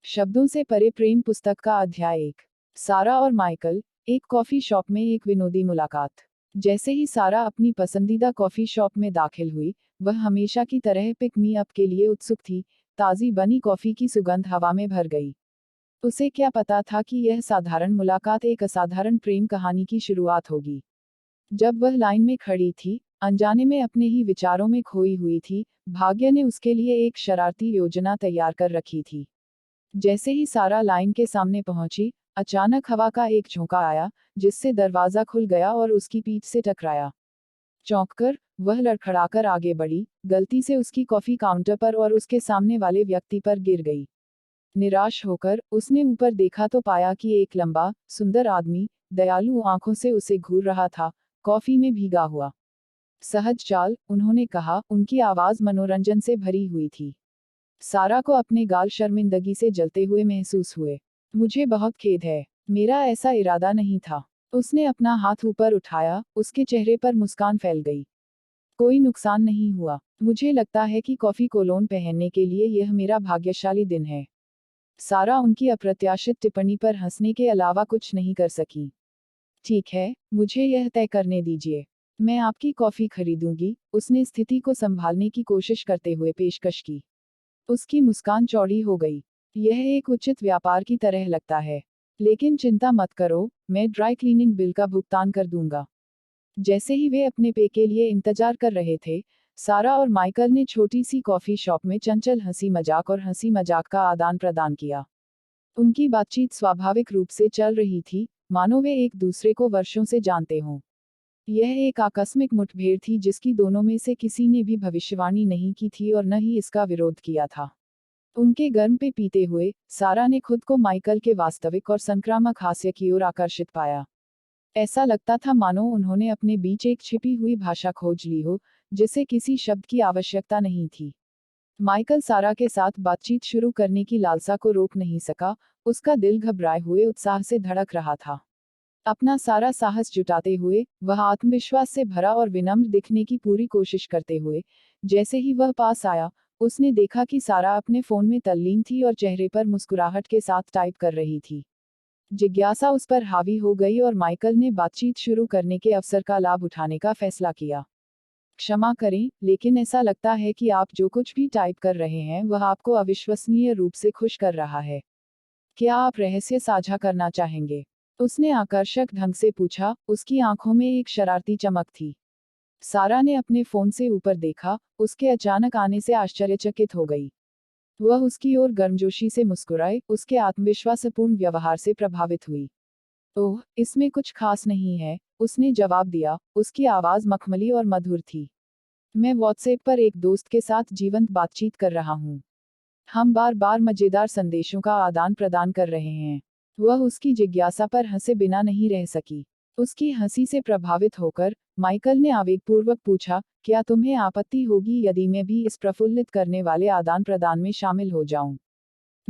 शब्दों से परे प्रेम पुस्तक का अध्याय 1। सारा और माइकल। एक कॉफी शॉप में एक विनोदी मुलाकात। जैसे ही सारा अपनी पसंदीदा कॉफी शॉप में दाखिल हुई, वह हमेशा की तरह पिक मी अप के लिए उत्सुक थी। ताज़ी बनी कॉफी की सुगंध हवा में भर गई। उसे क्या पता था कि यह साधारण मुलाकात एक असाधारण प्रेम कहानी की शुरुआत होगी। जब वह लाइन में खड़ी थी, अनजाने में अपने ही विचारों में खोई हुई थी, भाग्य ने उसके लिए एक शरारती योजना तैयार कर रखी थी। जैसे ही सारा लाइन के सामने पहुंची, अचानक हवा का एक झोंका आया, जिससे दरवाजा खुल गया और उसकी पीठ से टकराया। चौंककर, वह लड़खड़ाकर आगे बढ़ी, गलती से उसकी कॉफी काउंटर पर और उसके सामने वाले व्यक्ति पर गिर गई। निराश होकर, उसने ऊपर देखा तो पाया कि एक लंबा, सुंदर आदमी, दयालु आंखों से उसे घूर रहा था, कॉफी में भीगा हुआ। सहज चाल, उन्होंने कहा, उनकी आवाज मनोरंजन से भरी हुई थी। सारा को अपने गाल शर्मिंदगी से जलते हुए महसूस हुए। मुझे बहुत खेद है, मेरा ऐसा इरादा नहीं था। उसने अपना हाथ ऊपर उठाया, उसके चेहरे पर मुस्कान फैल गई। कोई नुकसान नहीं हुआ। मुझे लगता है कि कॉफी कोलोन पहनने के लिए यह मेरा भाग्यशाली दिन है। सारा उनकी अप्रत्याशित टिप्पणी पर हंसने के अलावा कुछ नहीं कर सकी। ठीक है, मुझे यह तय करने दीजिए। मैं आपकी कॉफी खरीदूंगी, उसने स्थिति को संभालने की कोशिश करते हुए पेशकश की। उसकी मुस्कान चौड़ी हो गई। यह एक उचित व्यापार की तरह लगता है। लेकिन चिंता मत करो, मैं ड्राई क्लीनिंग बिल का भुगतान कर दूंगा। जैसे ही वे अपने पे के लिए इंतजार कर रहे थे, सारा और माइकल ने छोटी सी कॉफी शॉप में चंचल हंसी मजाक और हंसी मजाक का आदान प्रदान किया। उनकी बातचीत स्वाभाविक रूप से चल रही थी, मानो वे एक दूसरे को वर्षों से जानते हों। यह एक आकस्मिक मुठभेड़ थी जिसकी दोनों में से किसी ने भी भविष्यवाणी नहीं की थी और न ही इसका विरोध किया था। उनके गर्म पे पीते हुए, सारा ने खुद को माइकल के वास्तविक और संक्रामक हास्य की ओर आकर्षित पाया। ऐसा लगता था मानो उन्होंने अपने बीच एक छिपी हुई भाषा खोज ली हो, जिसे किसी शब्द की आवश्यकता नहीं थी। माइकल सारा के साथ बातचीत शुरू करने की लालसा को रोक नहीं सका, उसका दिल घबराए हुए उत्साह से धड़क रहा था। अपना सारा साहस जुटाते हुए, वह आत्मविश्वास से भरा और विनम्र दिखने की पूरी कोशिश करते हुए, जैसे ही वह पास आया, उसने देखा कि सारा अपने फोन में तल्लीन थी और चेहरे पर मुस्कुराहट के साथ टाइप कर रही थी। जिज्ञासा उस पर हावी हो गई और माइकल ने बातचीत शुरू करने के अवसर का लाभ उठाने का फैसला किया। क्षमा करें, लेकिन ऐसा लगता है कि आप जो कुछ भी टाइप कर रहे हैं वह आपको अविश्वसनीय रूप से खुश कर रहा है। क्या आप रहस्य साझा करना चाहेंगे? उसने आकर्षक ढंग से पूछा, उसकी आंखों में एक शरारती चमक थी। सारा ने अपने फोन से ऊपर देखा, उसके अचानक आने से आश्चर्यचकित हो गई। वह उसकी ओर गर्मजोशी से मुस्कुराए, उसके आत्मविश्वासपूर्ण व्यवहार से प्रभावित हुई। ओह, इसमें कुछ खास नहीं है, उसने जवाब दिया, उसकी आवाज मखमली और मधुर थी। मैं व्हाट्सएप पर एक दोस्त के साथ जीवंत बातचीत कर रहा हूँ। हम बार बार मजेदार संदेशों का आदान प्रदान कर रहे हैं। वह उसकी जिज्ञासा पर हंसे बिना नहीं रह सकी। उसकी हंसी से प्रभावित होकर, माइकल ने आवेगपूर्वक पूछा, क्या तुम्हें आपत्ति होगी यदि मैं भी इस प्रफुल्लित करने वाले आदान प्रदान में शामिल हो जाऊं?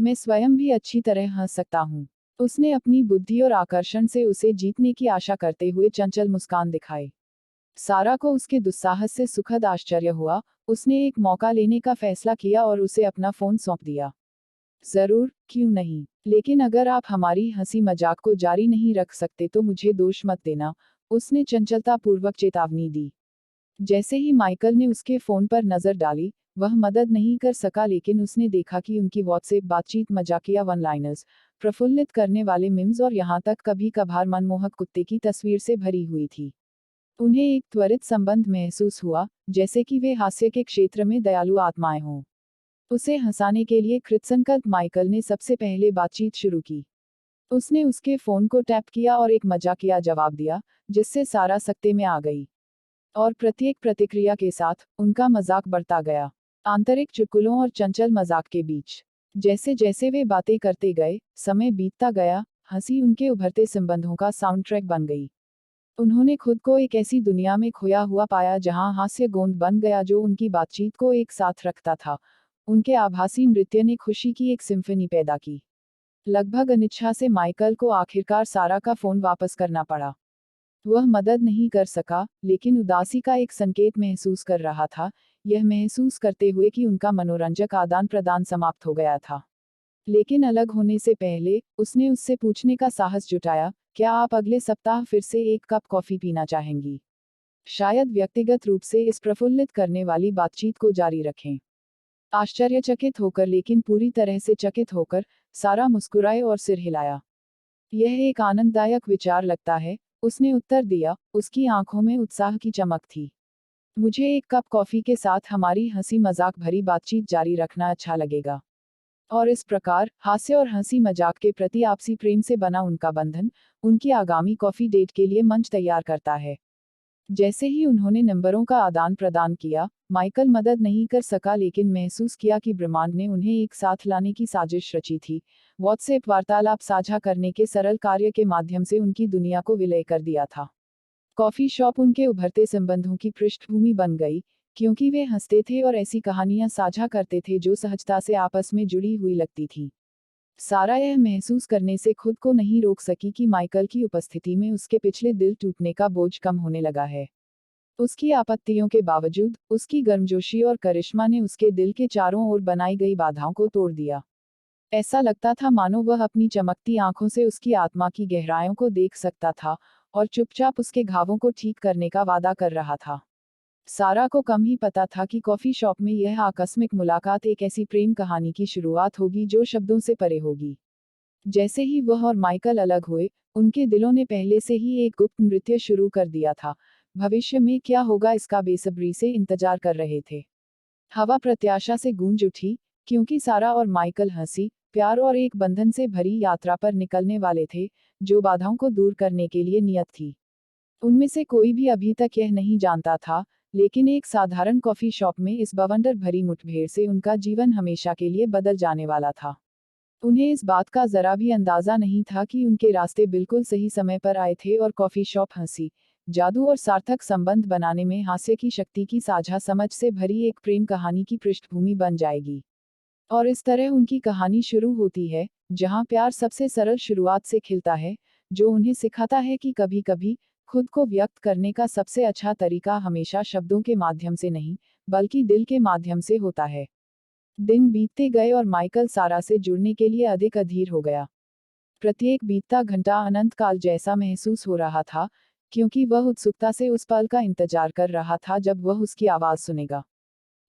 मैं स्वयं भी अच्छी तरह हंस सकता हूँ। उसने अपनी बुद्धि और आकर्षण से उसे जीतने की आशा करते हुए चंचल मुस्कान दिखाई। सारा को उसके दुस्साहस से सुखद आश्चर्य हुआ, उसने एक मौका लेने का फैसला किया और उसे अपना फोन सौंप दिया। जरूर, क्यों नहीं, लेकिन अगर आप हमारी हंसी मजाक को जारी नहीं रख सकते तो मुझे दोष मत देना, उसने चंचलतापूर्वक चेतावनी दी। जैसे ही माइकल ने उसके फोन पर नजर डाली, वह मदद नहीं कर सका लेकिन उसने देखा कि उनकी व्हाट्सएप बातचीत मजाकिया वन लाइनर्स, प्रफुल्लित करने वाले मीम्स और यहाँ तक कभी कभार मनमोहक कुत्ते की तस्वीर से भरी हुई थी। उन्हें एक त्वरित संबंध महसूस हुआ, जैसे कि वे हास्य के क्षेत्र में दयालु आत्माएं हों। उसे हंसाने के लिए कृतसंकल्प माइकल ने सबसे पहले बातचीत शुरू की। उसने उसके फोन को टैप किया और एक मजाकिया जवाब दिया, जिससे सारा सकते में आ गई। और प्रत्येक प्रतिक्रिया के साथ, उनका मजाक बढ़ता गया। आंतरिक चुटकुलों और चंचल मजाक के बीच। जैसे जैसे वे बातें करते गए, समय बीतता गया, हंसी उनके उभरते संबंधों का साउंड ट्रैक बन गई। उन्होंने खुद को एक ऐसी दुनिया में खोया हुआ पाया जहां हास्य गोंद बन गया जो उनकी बातचीत को एक साथ रखता था। उनके आभासी नृत्य ने खुशी की एक सिम्फनी पैदा की। लगभग अनिच्छा से माइकल को आखिरकार सारा का फोन वापस करना पड़ा। वह मदद नहीं कर सका, लेकिन उदासी का एक संकेत महसूस कर रहा था, यह महसूस करते हुए कि उनका मनोरंजक आदान प्रदान समाप्त हो गया था। लेकिन अलग होने से पहले उसने उससे पूछने का साहस जुटाया, क्या आप अगले सप्ताह फिर से एक कप कॉफी पीना चाहेंगी? शायद व्यक्तिगत रूप से इस प्रफुल्लित करने वाली बातचीत को जारी रखें। आश्चर्यचकित होकर लेकिन पूरी तरह से चकित होकर सारा मुस्कुराए और सिर हिलाया। यह एक आनंददायक विचार लगता है, उसने उत्तर दिया, उसकी आंखों में उत्साह की चमक थी। मुझे एक कप कॉफी के साथ हमारी हंसी मजाक भरी बातचीत जारी रखना अच्छा लगेगा। और इस प्रकार हास्य और हंसी मजाक के प्रति आपसी प्रेम से बना उनका बंधन उनकी आगामी कॉफी डेट के लिए मंच तैयार करता है। जैसे ही उन्होंने नंबरों का आदान प्रदान किया, माइकल मदद नहीं कर सका लेकिन महसूस किया कि ब्रह्मांड ने उन्हें एक साथ लाने की साजिश रची थी। व्हाट्सएप वार्तालाप साझा करने के सरल कार्य के माध्यम से उनकी दुनिया को विलय कर दिया था। कॉफी शॉप उनके उभरते संबंधों की पृष्ठभूमि बन गई, क्योंकि वे हंसते थे और ऐसी कहानियां साझा करते थे जो सहजता से आपस में जुड़ी हुई लगती थी। सारा यह महसूस करने से खुद को नहीं रोक सकी कि माइकल की उपस्थिति में उसके पिछले दिल टूटने का बोझ कम होने लगा है। उसकी आपत्तियों के बावजूद उसकी गर्मजोशी और करिश्मा ने उसके दिल के चारों ओर बनाई गई बाधाओं को तोड़ दिया। ऐसा लगता था मानो वह अपनी चमकती आंखों से उसकी आत्मा की गहराइयों को देख सकता था और चुपचाप उसके घावों को ठीक करने का वादा कर रहा था। सारा को कम ही पता था कि कॉफी शॉप में यह आकस्मिक मुलाकात एक ऐसी प्रेम कहानी की शुरुआत होगी जो शब्दों से परे होगी। जैसे ही वह और माइकल अलग हुए, उनके दिलों ने पहले से ही एक गुप्त नृत्य शुरू कर दिया था। भविष्य में क्या होगा इसका बेसब्री से इंतजार कर रहे थे। हवा प्रत्याशा से गूंज उठी, क्योंकि सारा और माइकल हंसी, प्यार और एक बंधन से भरी यात्रा पर निकलने वाले थे, जो बाधाओं को दूर करने के लिए नियत थी। उनमें से कोई भी अभी तक यह नहीं जानता था, लेकिन एक साधारण कॉफी शॉप में इस बवंडर भरी मुठभेड़ से उनका जीवन हमेशा के लिए बदल जाने वाला था। उन्हें इस बात का जरा भी अंदाजा नहीं था कि उनके रास्ते बिल्कुल सही समय पर आए थे और कॉफी शॉप हंसी, जादू और सार्थक संबंध बनाने में हास्य की शक्ति की साझा समझ से भरी एक प्रेम कहानी की पृष्ठभूमि बन जाएगी। और इस तरह उनकी कहानी शुरू होती है, जहां प्यार सबसे सरल शुरुआत से खिलता है, जो उन्हें सिखाता है कि कभी कभी खुद को व्यक्त करने का सबसे अच्छा तरीका हमेशा शब्दों के माध्यम से नहीं, बल्कि दिल के माध्यम से होता है। दिन बीतते गए और माइकल सारा से जुड़ने के लिए अधिक अधीर हो गया। प्रत्येक बीतता घंटा अनंत काल जैसा महसूस हो रहा था, क्योंकि वह उत्सुकता से उस पल का इंतजार कर रहा था जब वह उसकी आवाज सुनेगा।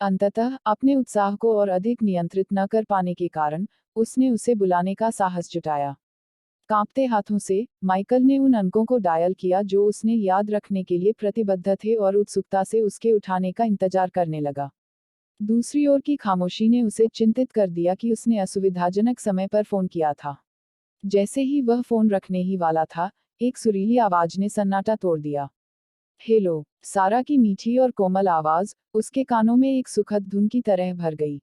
अंततः अपने उत्साह को और अधिक नियंत्रित न कर पाने के कारण उसने उसे बुलाने का साहस जुटाया। कांपते हाथों से माइकल ने उन अंकों को डायल किया जो उसने याद रखने के लिए प्रतिबद्ध थे और उत्सुकता से उसके उठाने का इंतजार करने लगा। दूसरी ओर की खामोशी ने उसे चिंतित कर दिया कि उसने असुविधाजनक समय पर फोन किया था। जैसे ही वह फोन रखने ही वाला था, एक सुरीली आवाज ने सन्नाटा तोड़ दिया। हेलो, सारा की मीठी और कोमल आवाज उसके कानों में एक सुखद धुन की तरह भर गई।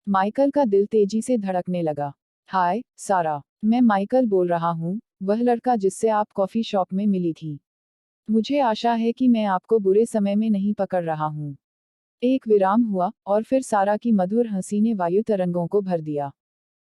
माइकल का दिल तेजी से धड़कने लगा। हाय, सारा, मैं माइकल बोल रहा हूँ, वह लड़का जिससे आप कॉफी शॉप में मिली थी। मुझे आशा है कि मैं आपको बुरे समय में नहीं पकड़ रहा हूँ। एक विराम हुआ और फिर सारा की मधुर हंसी ने वायु तरंगों को भर दिया।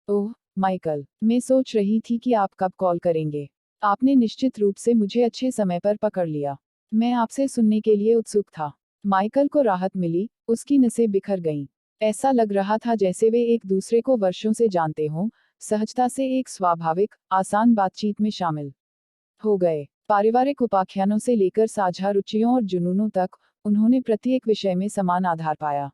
ओह, माइकल, मैं सोच रही थी कि आप कब कॉल करेंगे। आपने निश्चित रूप से मुझे अच्छे समय पर पकड़ लिया। मैं आपसे सुनने के लिए उत्सुक था। माइकल को राहत मिली, उसकी नसें बिखर गईं। ऐसा लग रहा था जैसे वे एक दूसरे को वर्षों से जानते हों, सहजता से एक स्वाभाविक, आसान बातचीत में शामिल हो गए। पारिवारिक उपाख्यानों से लेकर साझा रुचियों और जुनूनों तक, उन्होंने प्रत्येक विषय में समान आधार पाया।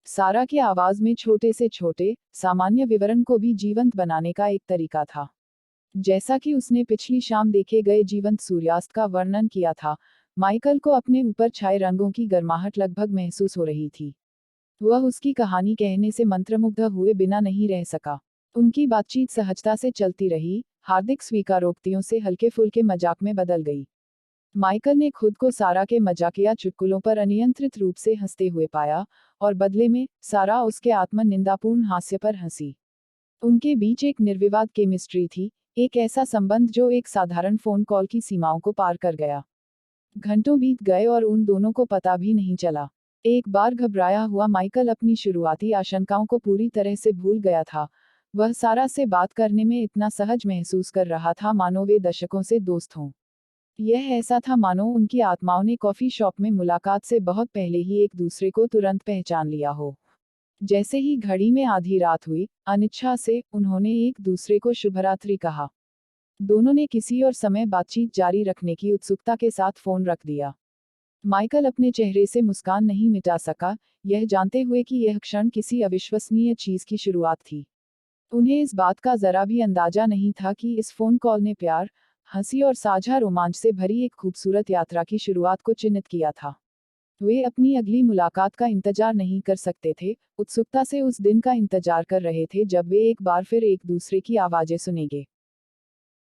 सारा की आवाज में छोटे से छोटे, सामान्य विवरण को भी जीवंत बनाने का एक तरीका था। जैसा कि उसने पिछली शाम देखे गए जीवंत सूर्यास्त का वर्णन किया था, माइकल को अपने ऊपर छाए रंगों की गर्माहट लगभग महसूस हो रही थी। वह उसकी कहानी कहने से मंत्रमुग्ध हुए बिना नहीं रह सका। उनकी बातचीत सहजता से चलती रही, हार्दिक स्वीकारोक्तियों से हल्के फुल्के मजाक में बदल गई। माइकल ने खुद को सारा के मजाकिया चुटकुलों पर अनियंत्रित रूप से हंसते हुए पाया, और बदले में, सारा उसके आत्मनिंदापूर्ण हास्य पर हंसी। उनके बीच एक निर्विवाद केमिस्ट्री थी, एक ऐसा संबंध जो एक साधारण फोन कॉल की सीमाओं को पार कर गया। घंटों बीत गए और उन दोनों को पता भी नहीं चला। एक बार घबराया हुआ माइकल अपनी शुरुआती आशंकाओं को पूरी तरह से भूल गया था। वह सारा से बात करने में इतना सहज महसूस कर रहा था मानो वे दशकों से दोस्त हों। यह ऐसा था मानो उनकी आत्माओं ने कॉफी शॉप में मुलाकात से बहुत पहले ही एक दूसरे को तुरंत पहचान लिया हो। जैसे ही घड़ी में आधी रात हुई, अनिच्छा से उन्होंने एक दूसरे को शुभरात्रि कहा। दोनों ने किसी और समय बातचीत जारी रखने की उत्सुकता के साथ फोन रख दिया। माइकल अपने चेहरे से मुस्कान नहीं मिटा सका, यह जानते हुए कि यह क्षण किसी अविश्वसनीय चीज की शुरुआत थी। उन्हें इस बात का जरा भी अंदाजा नहीं था कि इस फोन कॉल ने प्यार, हंसी और साझा रोमांच से भरी एक खूबसूरत यात्रा की शुरुआत को चिन्हित किया था। वे अपनी अगली मुलाकात का इंतजार नहीं कर सकते थे, उत्सुकता से उस दिन का इंतजार कर रहे थे जब वे एक बार फिर एक दूसरे की आवाजें सुनेंगे।